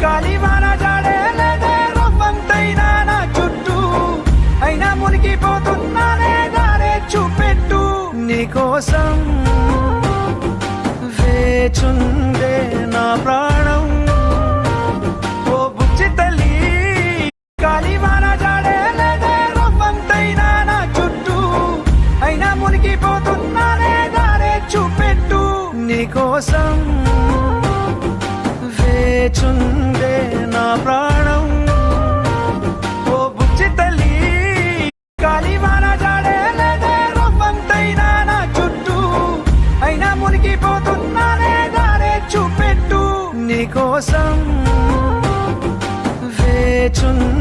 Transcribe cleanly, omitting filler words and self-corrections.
గాలివాన జాడే లేదే రవ్వంతైనా నా చుట్టూ, అయినా మునిగిపోతున్నానే దారే చూపెట్టు. నీకోసం వేచుందే నా ప్రాణం, ఓ బుజ్జి తల్లి. గాలివాన జాడే లేదే రవ్వంతైనా నా చుట్టూ, అయినా మునిగిపోతున్నానే దారే చూపెట్టు. నీకోసం వేచుందే నా ప్రాణం, ఓ బుజ్జి తల్లి. గాలివాన జాడే లేదే రవ్వంతైనా నా చుట్టూ, అయినా మునిగిపోతున్నానే దారే చూపెట్టు. నీకోసం వేచుందే